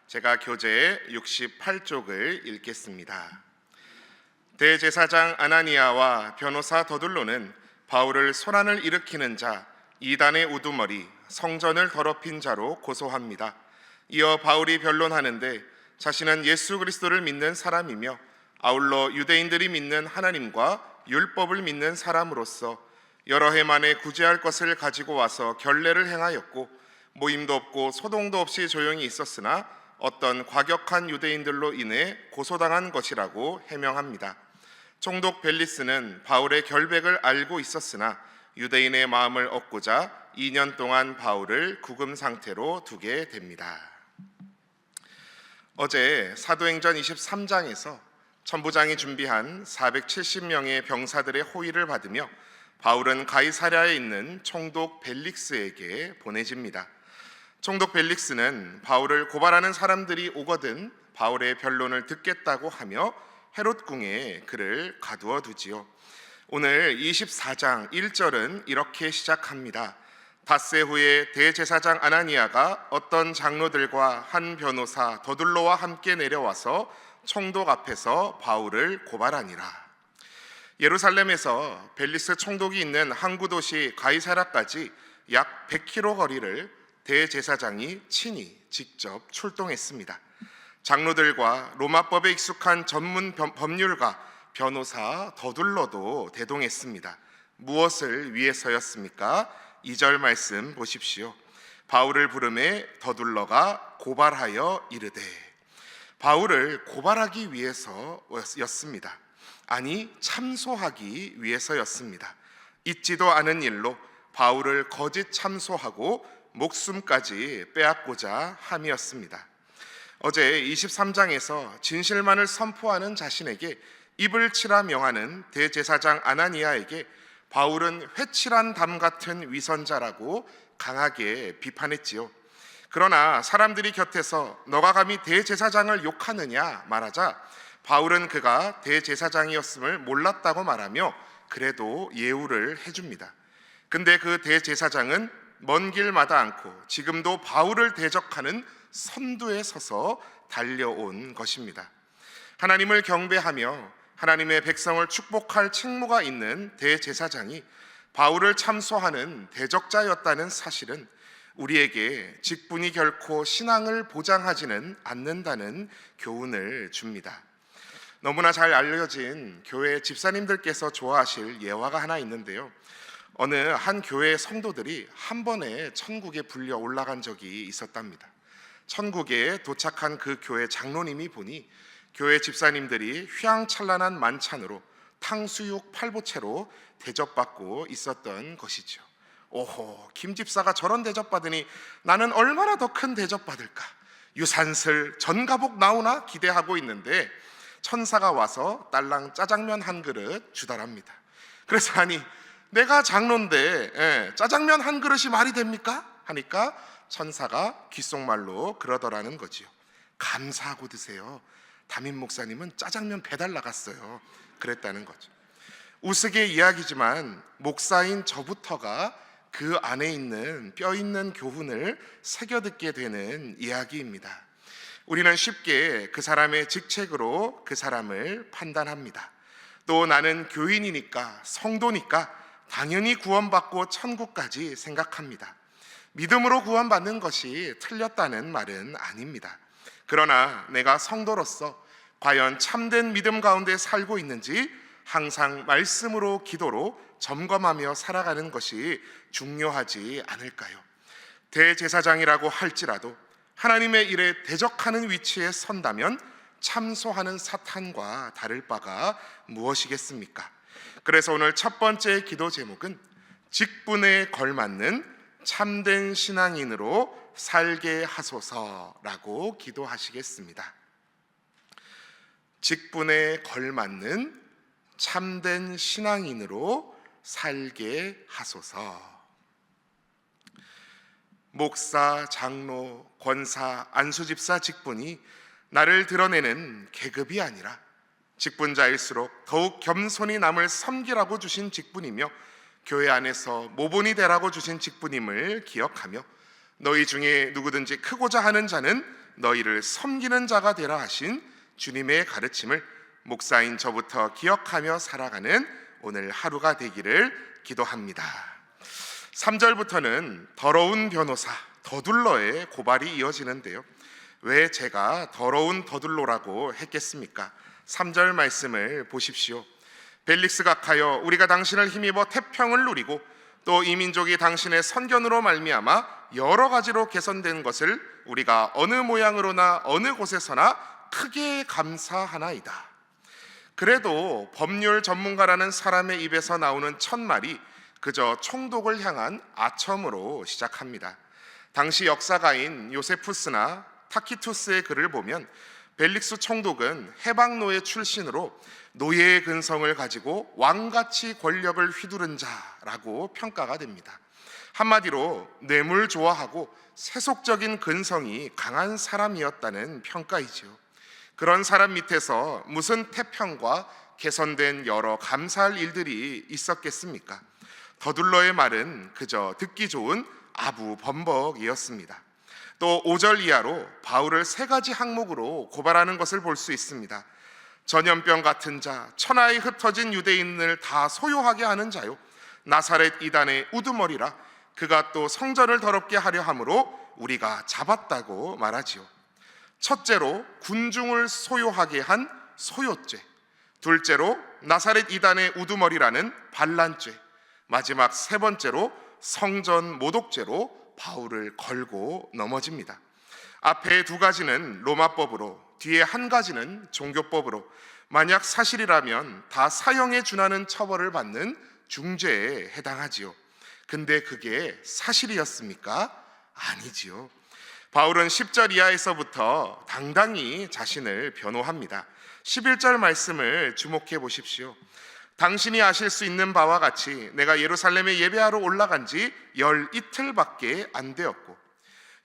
제가 교재 68쪽을 읽겠습니다. 대제사장 아나니아와 변호사 더둘로는 바울을 소란을 일으키는 자, 이단의 우두머리, 성전을 더럽힌 자로 고소합니다. 이어 바울이 변론하는데 자신은 예수 그리스도를 믿는 사람이며 아울러 유대인들이 믿는 하나님과 율법을 믿는 사람으로서 여러 해 만에 구제할 것을 가지고 와서 결례를 행하였고 모임도 없고 소동도 없이 조용히 있었으나 어떤 과격한 유대인들로 인해 고소당한 것이라고 해명합니다. 총독 벨리스는 바울의 결백을 알고 있었으나 유대인의 마음을 얻고자 2년 동안 바울을 구금 상태로 두게 됩니다. 어제 사도행전 23장에서 천부장이 준비한 470명의 병사들의 호의를 받으며 바울은 가이사랴에 있는 총독 벨릭스에게 보내집니다. 총독 벨릭스는 바울을 고발하는 사람들이 오거든 바울의 변론을 듣겠다고 하며 헤롯궁에 그를 가두어 두지요. 오늘 24장 1절은 이렇게 시작합니다. 닷새 후에 대제사장 아나니아가 어떤 장로들과 한 변호사 더둘로와 함께 내려와서 총독 앞에서 바울을 고발하니라. 예루살렘에서 벨리스 총독이 있는 항구 도시 가이사랴까지 약 100km 거리를 대제사장이 친히 직접 출동했습니다. 장로들과 로마법에 익숙한 전문 법률가 변호사 더둘러도 대동했습니다. 무엇을 위해서였습니까? 2절 말씀 보십시오. 바울을 부르매 더둘러가 고발하여 이르되, 바울을 고발하기 위해서였습니다. 아니, 참소하기 위해서였습니다. 있지도 않은 일로 바울을 거짓 참소하고 목숨까지 빼앗고자 함이었습니다. 어제 23장에서 진실만을 선포하는 자신에게 입을 치라 명하는 대제사장 아나니아에게 바울은 회칠한 담 같은 위선자라고 강하게 비판했지요. 그러나 사람들이 곁에서 너가 감히 대제사장을 욕하느냐 말하자 바울은 그가 대제사장이었음을 몰랐다고 말하며 그래도 예우를 해줍니다. 근데 그 대제사장은 먼 길 마다 않고 지금도 바울을 대적하는 선두에 서서 달려온 것입니다. 하나님을 경배하며 하나님의 백성을 축복할 책무가 있는 대제사장이 바울을 참소하는 대적자였다는 사실은 우리에게 직분이 결코 신앙을 보장하지는 않는다는 교훈을 줍니다. 너무나 잘 알려진 교회 집사님들께서 좋아하실 예화가 하나 있는데요. 어느 한 교회 성도들이 한 번에 천국에 불려 올라간 적이 있었답니다. 천국에 도착한 그 교회 장로님이 보니 교회 집사님들이 휘황찬란한 만찬으로 탕수육 팔보채로 대접받고 있었던 것이죠. 오호, 김 집사가 저런 대접받으니 나는 얼마나 더 큰 대접받을까? 유산슬 전가복 나오나 기대하고 있는데 천사가 와서 딸랑 짜장면 한 그릇 주더랍니다. 그래서 아니, 내가 장로인데 짜장면 한 그릇이 말이 됩니까? 하니까 천사가 귓속말로 그러더라는 거지요. 감사하고 드세요. 담임 목사님은 짜장면 배달 나갔어요. 그랬다는 거죠. 우스개 이야기지만 목사인 저부터가 그 안에 있는 뼈 있는 교훈을 새겨듣게 되는 이야기입니다. 우리는 쉽게 그 사람의 직책으로 그 사람을 판단합니다. 또 나는 교인이니까, 성도니까 당연히 구원받고 천국까지 생각합니다. 믿음으로 구원받는 것이 틀렸다는 말은 아닙니다. 그러나 내가 성도로서 과연 참된 믿음 가운데 살고 있는지 항상 말씀으로 기도로 점검하며 살아가는 것이 중요하지 않을까요? 대제사장이라고 할지라도 하나님의 일에 대적하는 위치에 선다면 참소하는 사탄과 다를 바가 무엇이겠습니까? 그래서 오늘 첫 번째 기도 제목은 직분에 걸맞는 참된 신앙인으로 살게 하소서라고 기도하시겠습니다. 직분에 걸맞는 참된 신앙인으로 살게 하소서. 목사, 장로, 권사, 안수집사 직분이 나를 드러내는 계급이 아니라 직분자일수록 더욱 겸손히 남을 섬기라고 주신 직분이며 교회 안에서 모본이 되라고 주신 직분임을 기억하며 너희 중에 누구든지 크고자 하는 자는 너희를 섬기는 자가 되라 하신 주님의 가르침을 목사인 저부터 기억하며 살아가는 오늘 하루가 되기를 기도합니다. 3절부터는 더러운 변호사 더둘러의 고발이 이어지는데요. 왜 제가 더러운 더둘로라고 했겠습니까? 3절 말씀을 보십시오. 벨릭스가 가여 우리가 당신을 힘입어 태평을 누리고 또 이 민족이 당신의 선견으로 말미암아 여러 가지로 개선된 것을 우리가 어느 모양으로나 어느 곳에서나 크게 감사하나이다. 그래도 법률 전문가라는 사람의 입에서 나오는 첫 말이 그저 총독을 향한 아첨으로 시작합니다. 당시 역사가인 요세푸스나 타키투스의 글을 보면 벨릭스 총독은 해방노예 출신으로 노예의 근성을 가지고 왕같이 권력을 휘두른 자라고 평가가 됩니다. 한마디로 뇌물 좋아하고 세속적인 근성이 강한 사람이었다는 평가이지요. 그런 사람 밑에서 무슨 태평과 개선된 여러 감사할 일들이 있었겠습니까? 더둘러의 말은 그저 듣기 좋은 아부범벅이었습니다. 또 5절 이하로 바울을 3가지 항목으로 고발하는 것을 볼 수 있습니다. 전염병 같은 자, 천하에 흩어진 유대인을 다 소요하게 하는 자요, 나사렛 이단의 우두머리라, 그가 또 성전을 더럽게 하려 함으로 우리가 잡았다고 말하지요. 첫째로 군중을 소요하게 한 소요죄, 둘째로 나사렛 이단의 우두머리라는 반란죄, 마지막 3번째로 성전 모독죄로 바울을 걸고 넘어집니다. 앞에 2가지는 로마법으로, 뒤에 1가지는 종교법으로 만약 사실이라면 다 사형에 준하는 처벌을 받는 중죄에 해당하지요. 근데 그게 사실이었습니까? 아니지요. 바울은 10절 이하에서부터 당당히 자신을 변호합니다. 11절 말씀을 주목해 보십시오. 당신이 아실 수 있는 바와 같이 내가 예루살렘에 예배하러 올라간 지 12틀밖에 안 되었고,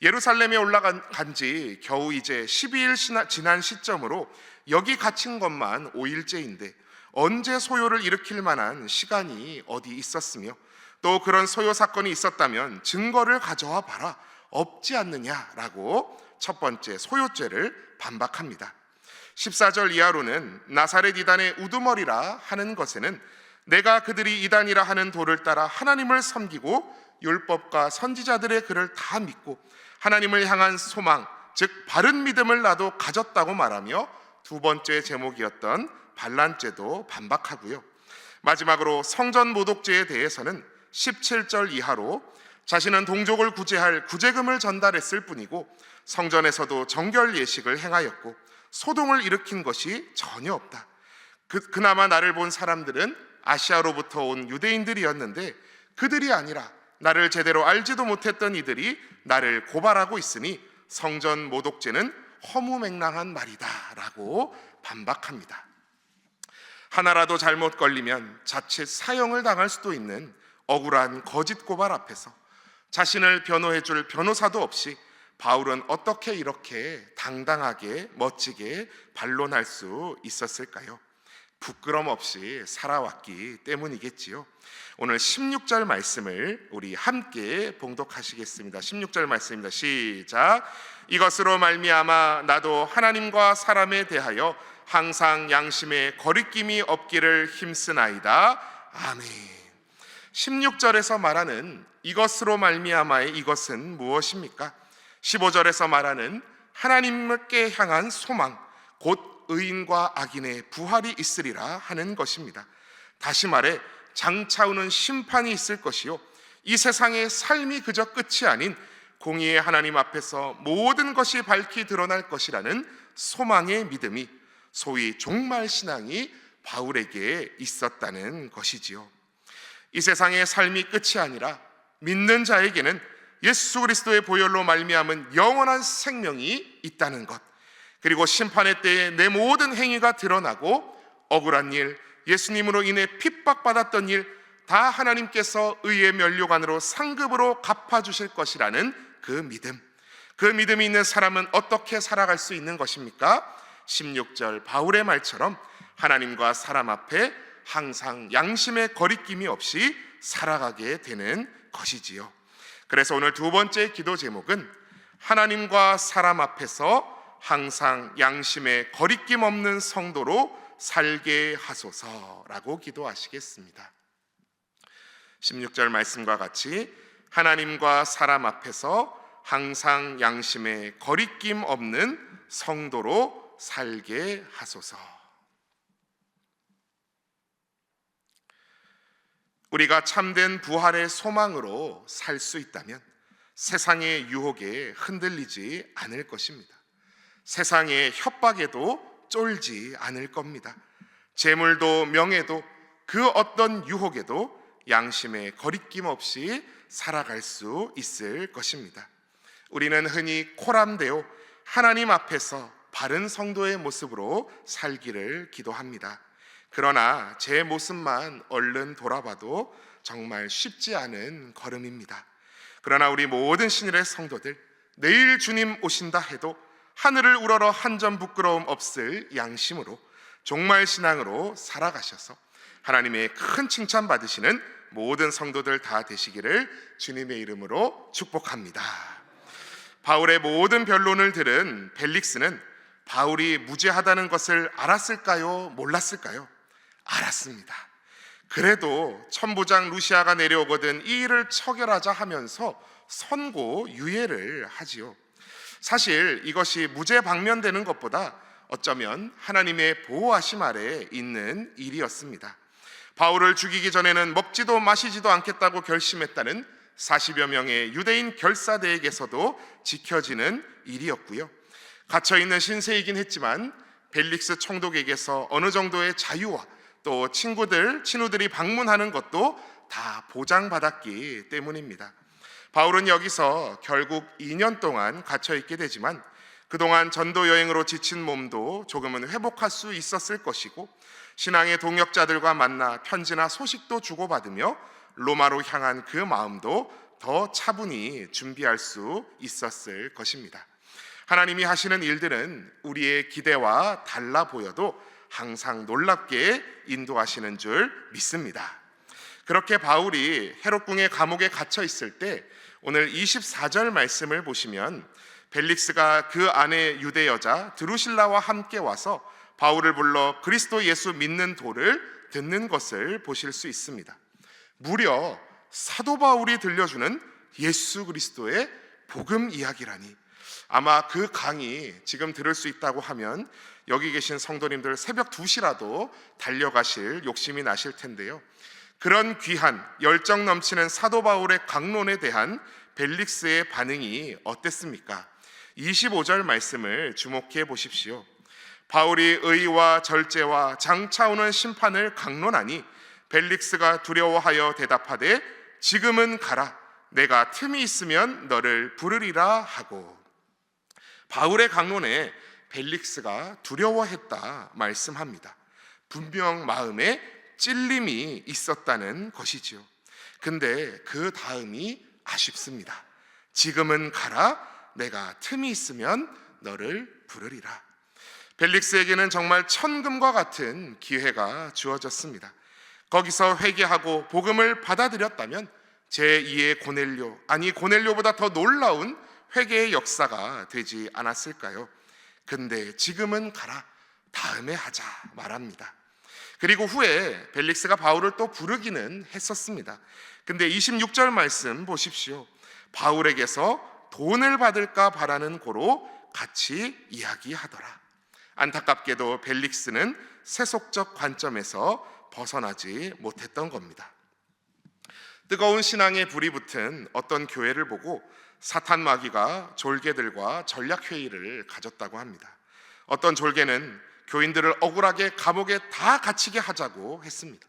예루살렘에 올라간 지 겨우 이제 12일 지난 시점으로 여기 갇힌 것만 5일째인데 언제 소요를 일으킬 만한 시간이 어디 있었으며, 또 그런 소요 사건이 있었다면 증거를 가져와 봐라, 없지 않느냐라고 첫 번째 소요죄를 반박합니다. 14절 이하로는 나사렛 이단의 우두머리라 하는 것에는 내가 그들이 이단이라 하는 도를 따라 하나님을 섬기고 율법과 선지자들의 글을 다 믿고 하나님을 향한 소망, 즉 바른 믿음을 나도 가졌다고 말하며 2번째 제목이었던 반란죄도 반박하고요. 마지막으로 성전 모독죄에 대해서는 17절 이하로 자신은 동족을 구제할 구제금을 전달했을 뿐이고 성전에서도 정결 예식을 행하였고 소동을 일으킨 것이 전혀 없다. 그나마 나를 본 사람들은 아시아로부터 온 유대인들이었는데 그들이 아니라 나를 제대로 알지도 못했던 이들이 나를 고발하고 있으니 성전 모독죄는 허무맹랑한 말이다 라고 반박합니다. 하나라도 잘못 걸리면 자칫 사형을 당할 수도 있는 억울한 거짓 고발 앞에서 자신을 변호해 줄 변호사도 없이 바울은 어떻게 이렇게 당당하게 멋지게 반론할 수 있었을까요? 부끄럼 없이 살아왔기 때문이겠지요. 오늘 16절 말씀을 우리 함께 봉독하시겠습니다. 16절 말씀입니다. 시작. 이것으로 말미암아 나도 하나님과 사람에 대하여 항상 양심에 거리낌이 없기를 힘쓰나이다. 아멘. 16절에서 말하는 이것으로 말미암아의 이것은 무엇입니까? 15절에서 말하는 하나님께 향한 소망, 곧 의인과 악인의 부활이 있으리라 하는 것입니다. 다시 말해 장차 오는 심판이 있을 것이요, 이 세상의 삶이 그저 끝이 아닌 공의의 하나님 앞에서 모든 것이 밝히 드러날 것이라는 소망의 믿음이, 소위 종말신앙이 바울에게 있었다는 것이지요. 이 세상의 삶이 끝이 아니라 믿는 자에게는 예수 그리스도의 보혈로 말미암은 영원한 생명이 있다는 것, 그리고 심판의 때에 내 모든 행위가 드러나고 억울한 일, 예수님으로 인해 핍박받았던 일 다 하나님께서 의의 면류관으로 상급으로 갚아주실 것이라는 그 믿음, 그 믿음이 있는 사람은 어떻게 살아갈 수 있는 것입니까? 16절 바울의 말처럼 하나님과 사람 앞에 항상 양심의 거리낌이 없이 살아가게 되는 것이지요. 그래서 오늘 2번째 기도 제목은 하나님과 사람 앞에서 항상 양심에 거리낌 없는 성도로 살게 하소서라고 기도하시겠습니다. 16절 말씀과 같이 하나님과 사람 앞에서 항상 양심에 거리낌 없는 성도로 살게 하소서. 우리가 참된 부활의 소망으로 살 수 있다면 세상의 유혹에 흔들리지 않을 것입니다. 세상의 협박에도 쫄지 않을 겁니다. 재물도 명예도 그 어떤 유혹에도 양심에 거리낌 없이 살아갈 수 있을 것입니다. 우리는 흔히 코람데오 하나님 앞에서 바른 성도의 모습으로 살기를 기도합니다. 그러나 제 모습만 얼른 돌아봐도 정말 쉽지 않은 걸음입니다. 그러나 우리 모든 신일의 성도들, 내일 주님 오신다 해도 하늘을 우러러 한 점 부끄러움 없을 양심으로 종말 신앙으로 살아가셔서 하나님의 큰 칭찬 받으시는 모든 성도들 다 되시기를 주님의 이름으로 축복합니다. 바울의 모든 변론을 들은 벨릭스는 바울이 무죄하다는 것을 알았을까요? 몰랐을까요? 알았습니다. 그래도 천부장 루시아가 내려오거든 이 일을 처결하자 하면서 선고 유예를 하지요. 사실 이것이 무죄 방면되는 것보다 어쩌면 하나님의 보호하심 아래 있는 일이었습니다. 바울을 죽이기 전에는 먹지도 마시지도 않겠다고 결심했다는 40여 명의 유대인 결사대에게서도 지켜지는 일이었고요. 갇혀있는 신세이긴 했지만 벨릭스 총독에게서 어느 정도의 자유와 또 친구들이 방문하는 것도 다 보장받았기 때문입니다. 바울은 여기서 결국 2년 동안 갇혀있게 되지만 그동안 전도 여행으로 지친 몸도 조금은 회복할 수 있었을 것이고 신앙의 동역자들과 만나 편지나 소식도 주고받으며 로마로 향한 그 마음도 더 차분히 준비할 수 있었을 것입니다. 하나님이 하시는 일들은 우리의 기대와 달라 보여도 항상 놀랍게 인도하시는 줄 믿습니다. 그렇게 바울이 헤롯궁의 감옥에 갇혀 있을 때 오늘 24절 말씀을 보시면 벨릭스가 그 아내 유대 여자 드루실라와 함께 와서 바울을 불러 그리스도 예수 믿는 도를 듣는 것을 보실 수 있습니다. 무려 사도 바울이 들려주는 예수 그리스도의 복음 이야기라니, 아마 그 강의 지금 들을 수 있다고 하면 여기 계신 성도님들 새벽 2시라도 달려가실 욕심이 나실 텐데요. 그런 귀한 열정 넘치는 사도 바울의 강론에 대한 벨릭스의 반응이 어땠습니까? 25절 말씀을 주목해 보십시오. 바울이 의와 절제와 장차 오는 심판을 강론하니 벨릭스가 두려워하여 대답하되 지금은 가라, 내가 틈이 있으면 너를 부르리라 하고. 바울의 강론에 벨릭스가 두려워했다 말씀합니다. 분명 마음에 찔림이 있었다는 것이지요. 근데 그 다음이 아쉽습니다. 지금은 가라, 내가 틈이 있으면 너를 부르리라. 벨릭스에게는 정말 천금과 같은 기회가 주어졌습니다. 거기서 회개하고 복음을 받아들였다면 제2의 고넬료, 아니 고넬료보다 더 놀라운 회개의 역사가 되지 않았을까요? 근데 지금은 가라, 다음에 하자 말합니다. 그리고 후에 벨릭스가 바울을 또 부르기는 했었습니다. 근데 26절 말씀 보십시오. 바울에게서 돈을 받을까 바라는 고로 같이 이야기하더라. 안타깝게도 벨릭스는 세속적 관점에서 벗어나지 못했던 겁니다. 뜨거운 신앙에 불이 붙은 어떤 교회를 보고 사탄 마귀가 졸개들과 전략회의를 가졌다고 합니다. 어떤 졸개는 교인들을 억울하게 감옥에 다 갇히게 하자고 했습니다.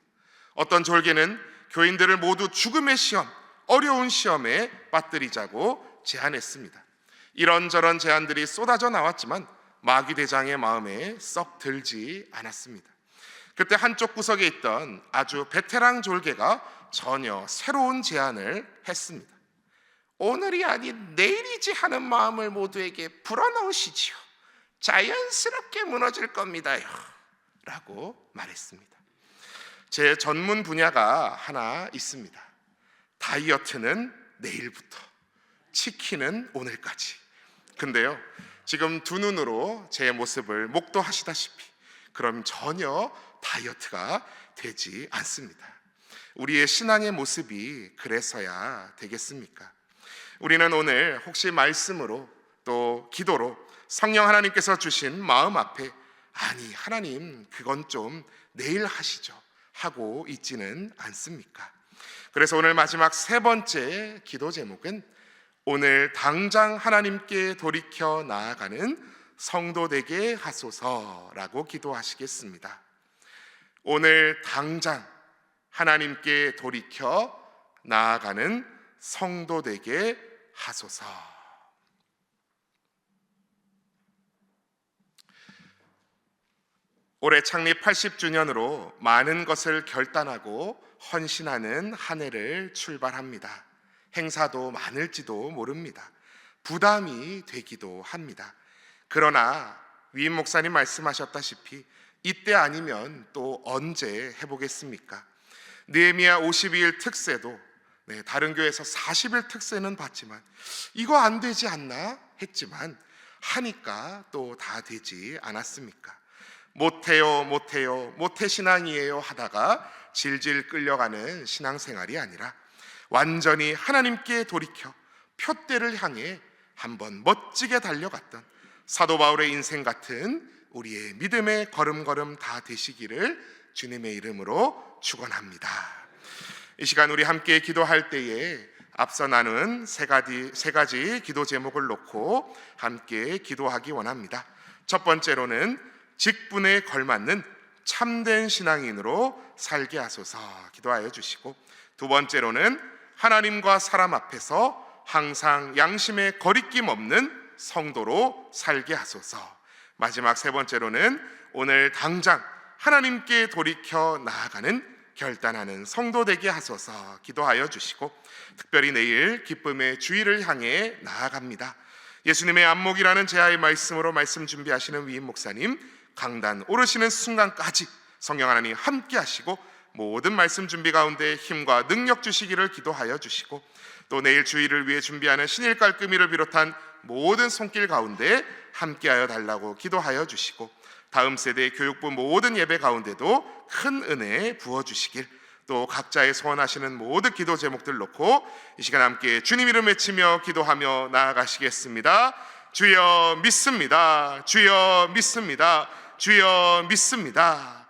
어떤 졸개는 교인들을 모두 죽음의 시험, 어려운 시험에 빠뜨리자고 제안했습니다. 이런저런 제안들이 쏟아져 나왔지만 마귀대장의 마음에 썩 들지 않았습니다. 그때 한쪽 구석에 있던 아주 베테랑 졸개가 전혀 새로운 제안을 했습니다. 오늘이 아닌 내일이지 하는 마음을 모두에게 불어넣으시지요. 자연스럽게 무너질 겁니다요 라고 말했습니다. 제 전문 분야가 하나 있습니다. 다이어트는 내일부터, 치킨은 오늘까지. 근데요, 지금 두 눈으로 제 모습을 목도하시다시피 그럼 전혀 다이어트가 되지 않습니다. 우리의 신앙의 모습이 그래서야 되겠습니까? 우리는 오늘 혹시 말씀으로 또 기도로 성령 하나님께서 주신 마음 앞에 아니 하나님 그건 좀 내일 하시죠 하고 있지는 않습니까? 그래서 오늘 마지막 세 번째 기도 제목은 오늘 당장 하나님께 돌이켜 나아가는 성도 되게 하소서라고 기도하시겠습니다. 오늘 당장 하나님께 돌이켜 나아가는 성도 되게 하소서. 올해 창립 80주년으로 많은 것을 결단하고 헌신하는 한 해를 출발합니다. 행사도 많을지도 모릅니다. 부담이 되기도 합니다. 그러나 위임 목사님 말씀하셨다시피 이때 아니면 또 언제 해보겠습니까? 느헤미야 52일 특세도 다른 교회에서 40일 특세는 받지만 이거 안 되지 않나 했지만 하니까 또 다 되지 않았습니까? 못해요 모태신앙이에요 하다가 질질 끌려가는 신앙생활이 아니라 완전히 하나님께 돌이켜 표대를 향해 한번 멋지게 달려갔던 사도 바울의 인생 같은 우리의 믿음의 걸음걸음 다 되시기를 주님의 이름으로 축원합니다. 이 시간 우리 함께 기도할 때에 앞서 나눈 세 가지 기도 제목을 놓고 함께 기도하기 원합니다. 첫 번째로는 직분에 걸맞는 참된 신앙인으로 살게 하소서 기도하여 주시고, 두 번째로는 하나님과 사람 앞에서 항상 양심에 거리낌 없는 성도로 살게 하소서, 마지막 세 번째로는 오늘 당장 하나님께 돌이켜 나아가는 결단하는 성도 되게 하소서 기도하여 주시고, 특별히 내일 기쁨의 주일을 향해 나아갑니다. 예수님의 안목이라는 제아의 말씀으로 말씀 준비하시는 위임 목사님 강단 오르시는 순간까지 성령 하나님 함께 하시고 모든 말씀 준비 가운데 힘과 능력 주시기를 기도하여 주시고, 또 내일 주일을 위해 준비하는 신일 깔끔이를 비롯한 모든 손길 가운데 함께하여 달라고 기도하여 주시고, 다음 세대 교육부 모든 예배 가운데도 큰 은혜 부어주시길, 또 각자의 소원하시는 모든 기도 제목들 놓고 이 시간 함께 주님 이름 외치며 기도하며 나아가시겠습니다. 주여 믿습니다. 주여 믿습니다. 주여 믿습니다.